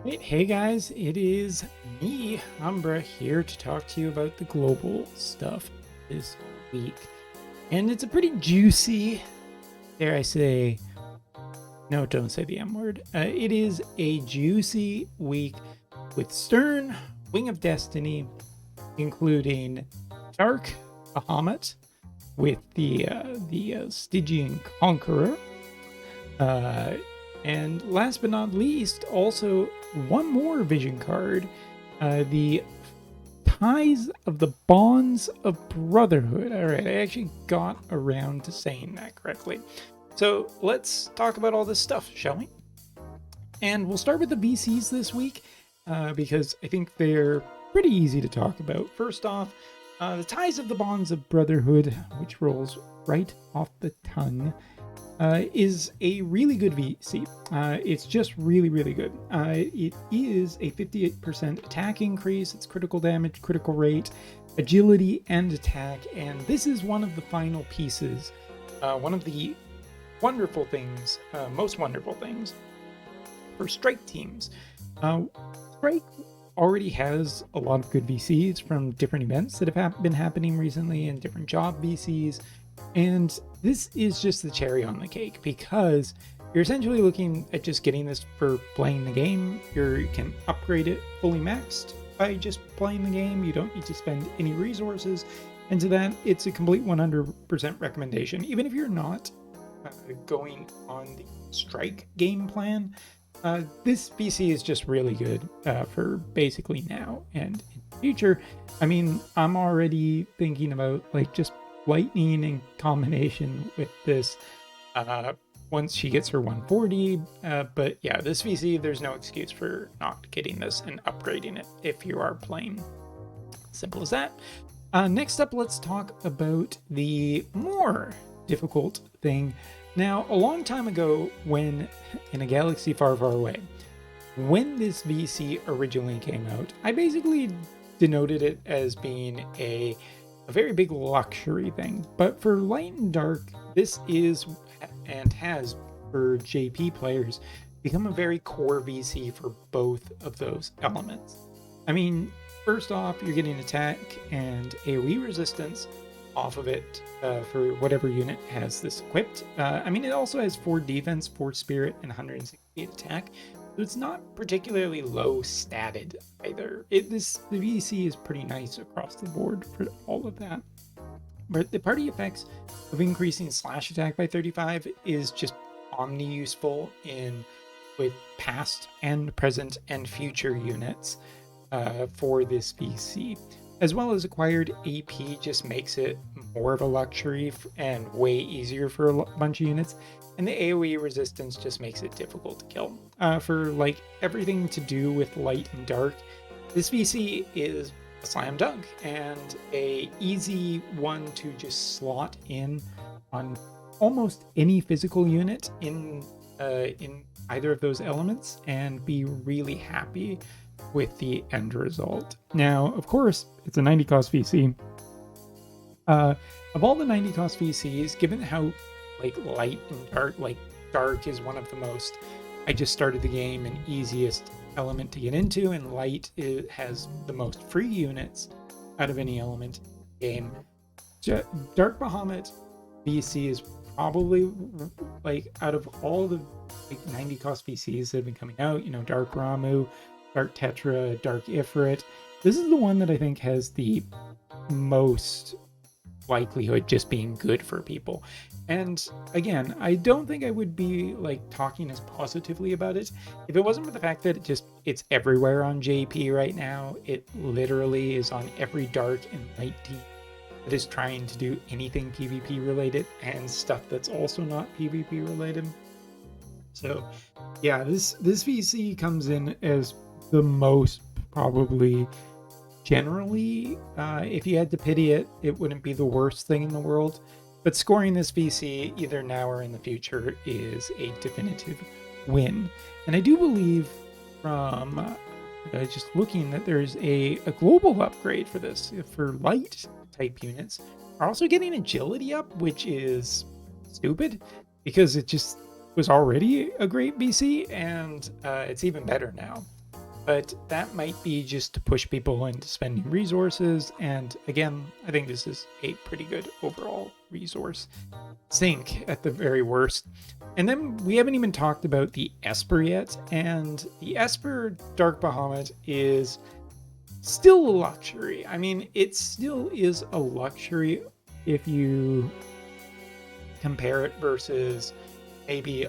Hey guys, it is me, Umbra, here to talk to you about the global stuff this week. And it's a pretty juicy, dare I say, no, don't say the M word. It is a juicy week with Sterne, Wing of Destiny, including Dark Bahamut with the Stygian Conqueror, uh, and last but not least, also one more vision card, the Ties of the Bonds of Brotherhood. All right, I actually got around to saying that correctly. So let's talk about all this stuff, shall we? And we'll start with the VCs this week because I think they're pretty easy to talk about. First off, the Ties of the Bonds of Brotherhood, which rolls right off the tongue, is a really good VC. It's just really, really good. It is a 58% attack increase. It's critical damage, critical rate, agility, and attack. And this is one of the final pieces. One of the wonderful things, most wonderful things for strike teams. Strike already has a lot of good VCs from different events that have been happening recently and different job VCs. And this is just the cherry on the cake because you're essentially looking at just getting this for playing the game. You can upgrade it fully maxed by just playing the game. You don't need to spend any resources. And to that, it's a complete 100% recommendation. Even if you're not going on the strike game plan, this VC is just really good for basically now and in the future. I mean, I'm already thinking about like just lightning in combination with this once she gets her 140. But yeah, this VC, there's no excuse for not getting this and upgrading it if you are playing. Simple as that. Next up, let's talk about the more difficult thing. Now, a long time ago, when in a galaxy far, far away, when this VC originally came out, I basically denoted it as being a very big luxury thing. But for light and dark, this is and has for JP players become a very core VC for both of those elements. I mean, first off, you're getting attack and AoE resistance off of it for whatever unit has this equipped. I mean, it also has 4 defense, 4 spirit, and 168 attack. So it's not particularly low statted either. The VC is pretty nice across the board for all of that. But the party effects of increasing slash attack by 35 is just omni useful with past and present and future units for this VC. As well as acquired AP just makes it more of a luxury and way easier for a bunch of units. And the AoE resistance just makes it difficult to kill. For like everything to do with light and dark, this VC is a slam dunk and a easy one to just slot in on almost any physical unit in either of those elements and be really happy with the end result. Now, of course, it's a 90 cost VC. Of all the 90 cost VCs, given how like light and dark, like dark is one of the most, I just started the game and easiest element to get into, and light has the most free units out of any element in the game. Dark Bahamut VC is probably like out of all the like 90 cost VCs that have been coming out, Dark Ramu, Dark Tetra, Dark Ifrit. This is the one that I think has the most likelihood just being good for people. And again, I don't think I would be like talking as positively about it if it wasn't for the fact that it's everywhere on JP right now. It literally is on every dark and light team that is trying to do anything PvP related and stuff that's also not PvP related. So yeah, this VC comes in as the most probably generally. If you had to pity it, it wouldn't be the worst thing in the world. But scoring this VC either now or in the future is a definitive win. And I do believe from just looking that there's a global upgrade for this. For light type units are also getting agility up, which is stupid because it just was already a great VC and it's even better now. but that might be just to push people into spending resources. And again, I think this is a pretty good overall resource sink at the very worst. And then we haven't even talked about the Esper yet, and the Esper Dark Bahamut is still a luxury. I mean, it still is a luxury if you compare it versus maybe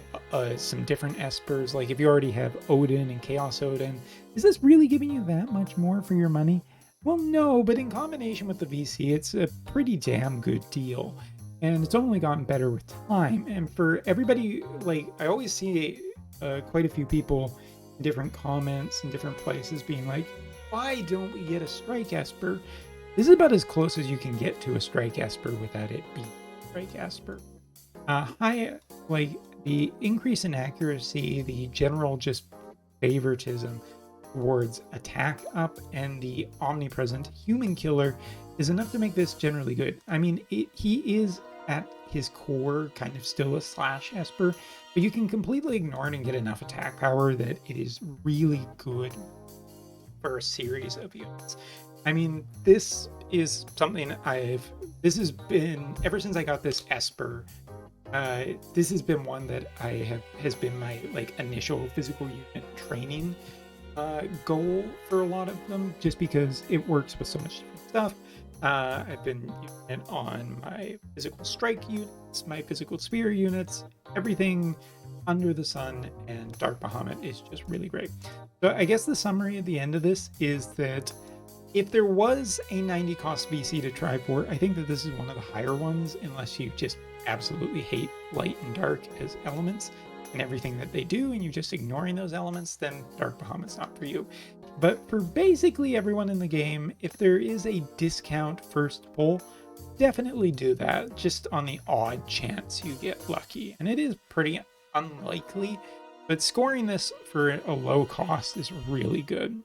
some different Espers. Like if you already have Odin and Chaos Odin, is this really giving you that much more for your money? Well, no, but in combination with the VC, it's a pretty damn good deal. And it's only gotten better with time. And for everybody, like I always see quite a few people in different comments and different places being like, why don't we get a Strike Esper? This is about as close as you can get to a Strike Esper without it being Strike Esper. Like the increase in accuracy, the general just favoritism towards attack up, and the omnipresent human killer is enough to make this generally good. I mean, he is at his core kind of still a slash Esper, but you can completely ignore it and get enough attack power that it is really good for a series of units. I mean, this is something this has been, ever since I got this Esper, this has been one that has been my like initial physical unit training goal for a lot of them, just because it works with so much different stuff. I've been using it on my physical strike units, my physical spear units, everything under the sun, and Dark Bahamut is just really great. So I guess the summary at the end of this is that if there was a 90 cost VC to try for, I think that this is one of the higher ones, unless you just absolutely hate light and dark as elements and everything that they do, and you're just ignoring those elements, then Dark Bahamut's not for you. But for basically everyone in the game, if there is a discount first pull, definitely do that, just on the odd chance you get lucky. And it is pretty unlikely, but scoring this for a low cost is really good.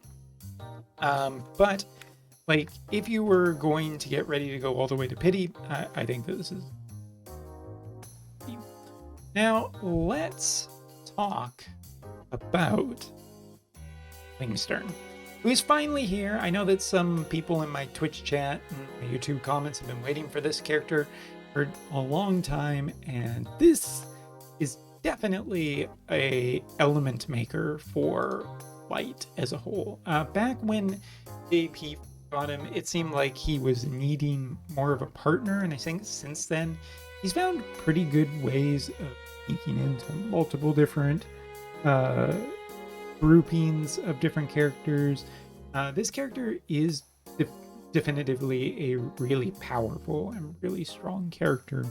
But like if you were going to get ready to go all the way to pity, I think that this is. Now let's talk about Sterne, who is finally here. I know that some people in my Twitch chat and my YouTube comments have been waiting for this character for a long time, and this is definitely a element maker for light as a whole. Back when JP got him, it seemed like he was needing more of a partner, and I think since then he's found pretty good ways of sneaking into multiple different groupings of different characters. This character is definitively a really powerful and really strong character.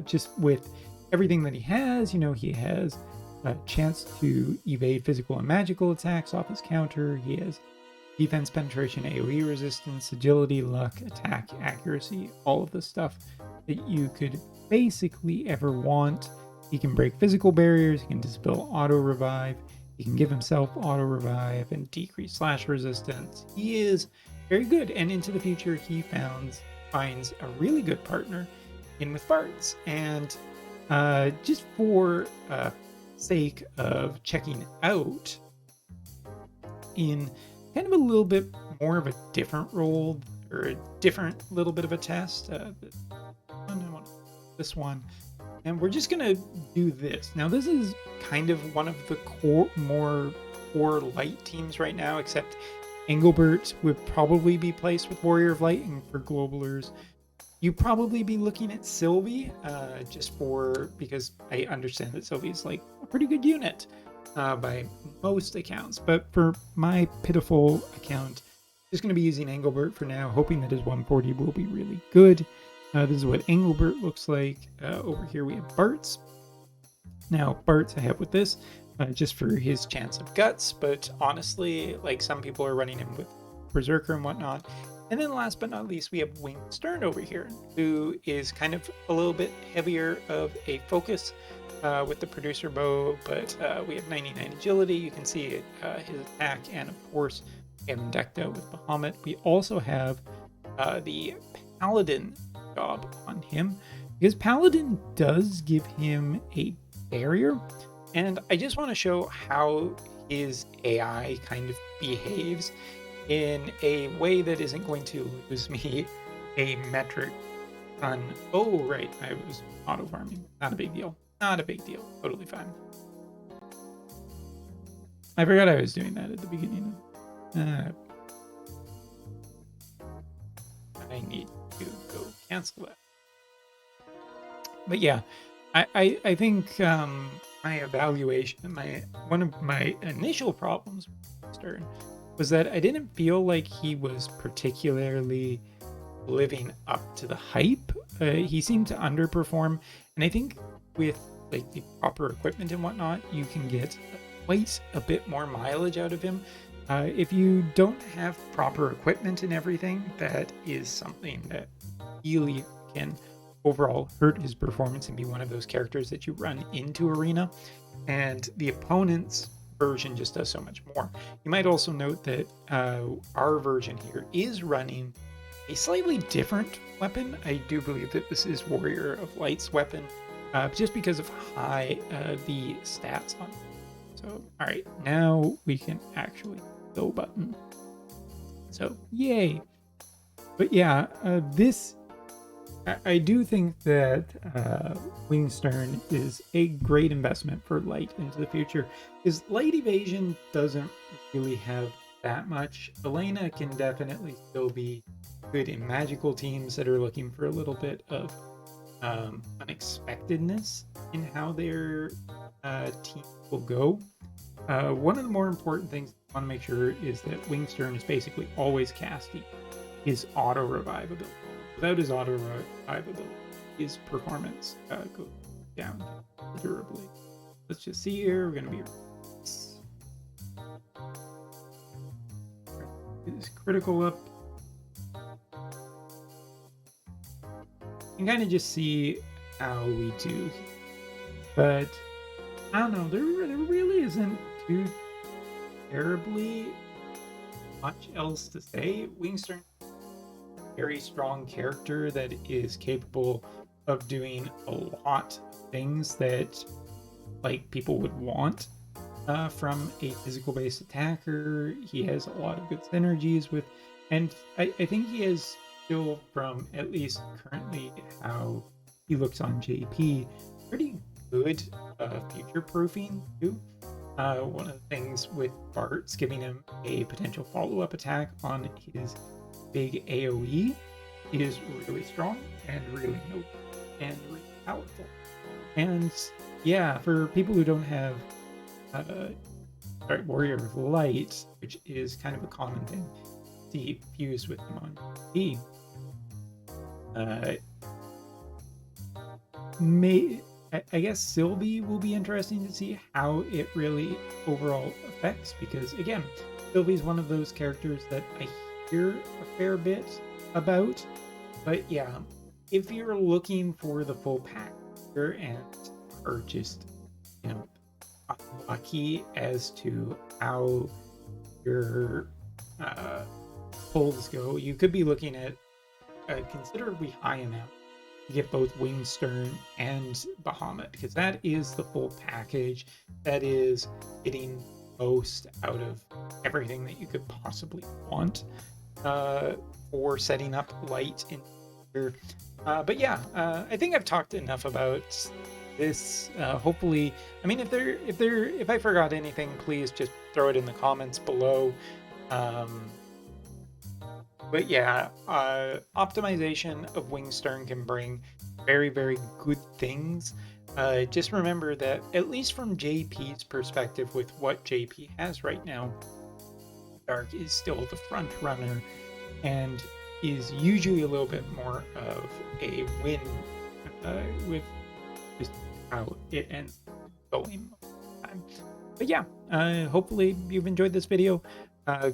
Just with everything that he has, you know, he has a chance to evade physical and magical attacks off his counter. He has defense, penetration, AoE resistance, agility, luck, attack, accuracy, all of the stuff that you could basically ever want. He can break physical barriers, he can dispel auto revive, he can give himself auto revive and decrease slash resistance. He is very good, and into the future he finds a really good partner in with Bards. And just for sake of checking out in kind of a little bit more of a different role, or a different little bit of a test, this one, and we're just gonna do this. Now this is kind of one of the more core light teams right now, except Engelbert would probably be placed with Warrior of Light, and for Globalers you'd probably be looking at Sylvie, because I understand that Sylvie is like a pretty good unit by most accounts, but for my pitiful account, just going to be using Engelbert for now, hoping that his 140 will be really good. This is what Engelbert looks like. Over here we have Bartz. Now Bartz I have with this just for his chance of guts, but honestly, like, some people are running him with Berserker and whatnot. And then last but not least, we have Winged Sterne over here, who is kind of a little bit heavier of a focus with the producer bow, but we have 99 agility. You can see his attack, and of course we have him decked out with Bahamut. We also have the Paladin job on him, because Paladin does give him a barrier, and I just want to show how his AI kind of behaves in a way that isn't going to lose me a metric ton. Oh, right, I was auto farming. Not a big deal. Not a big deal. Totally fine. I forgot I was doing that at the beginning. I need to go cancel that. But yeah, I think my evaluation, one of my initial problems with Stern was that I didn't feel like he was particularly living up to the hype. He seemed to underperform, and I think with like the proper equipment and whatnot, you can get quite a bit more mileage out of him. If you don't have proper equipment and everything, that is something that really can overall hurt his performance and be one of those characters that you run into arena, and the opponent's version just does so much more. You might also note that our version here is running a slightly different weapon. I do believe that this is Warrior of Light's weapon, just because of high the stats on it. So, all right, now we can actually go button. So, yay. But yeah, I do think that Sterne is a great investment for Light into the future, because Light Evasion doesn't really have that much. Elena can definitely still be good in magical teams that are looking for a little bit of unexpectedness in how their team will go. One of the more important things I want to make sure is that Sterne is basically always casting his auto revive ability. Without his auto revive ability, his performance goes down considerably. Let's just see here. We're going to be this critical up. You can kind of just see how we do, but I don't know. There really isn't too terribly much else to say. Sterne, very strong character that is capable of doing a lot of things that like people would want from a physical based attacker. He has a lot of good synergies with, and I think he is still, from at least currently how he looks on JP, pretty good future proofing too. One of the things with Bart's giving him a potential follow-up attack on his big AoE is really strong and really noble and really powerful. And yeah, for people who don't have Warrior of Light, which is kind of a common thing to see fused with him on P, I guess Sylvie will be interesting to see how it really overall affects, because again, Sylvie's one of those characters that I hear a fair bit about. But yeah, if you're looking for the full pack and are just, you know, unlucky as to how your pulls go, you could be looking at a considerably high amount to get both Sterne and Bahamut, because that is the full package that is getting most out of everything that you could possibly want for setting up Light in here. But yeah, I think I've talked enough about this. Hopefully, I mean, if I forgot anything, please just throw it in the comments below. But yeah, optimization of Sterne can bring very, very good things. Just remember that, at least from JP's perspective, with what JP has right now, Dark is still the front runner and is usually a little bit more of a win with just how it ends going most of the time. But yeah, hopefully you've enjoyed this video.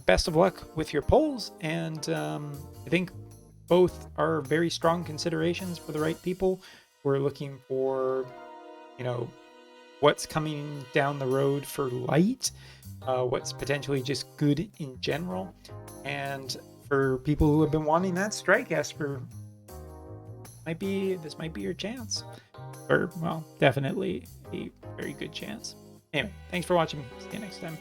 Best of luck with your polls, and I think both are very strong considerations for the right people. We're looking for, you know, what's coming down the road for Light, what's potentially just good in general, and for people who have been wanting that Strike Esper, this might be your chance, or well, definitely a very good chance. Anyway, thanks for watching. See you next time.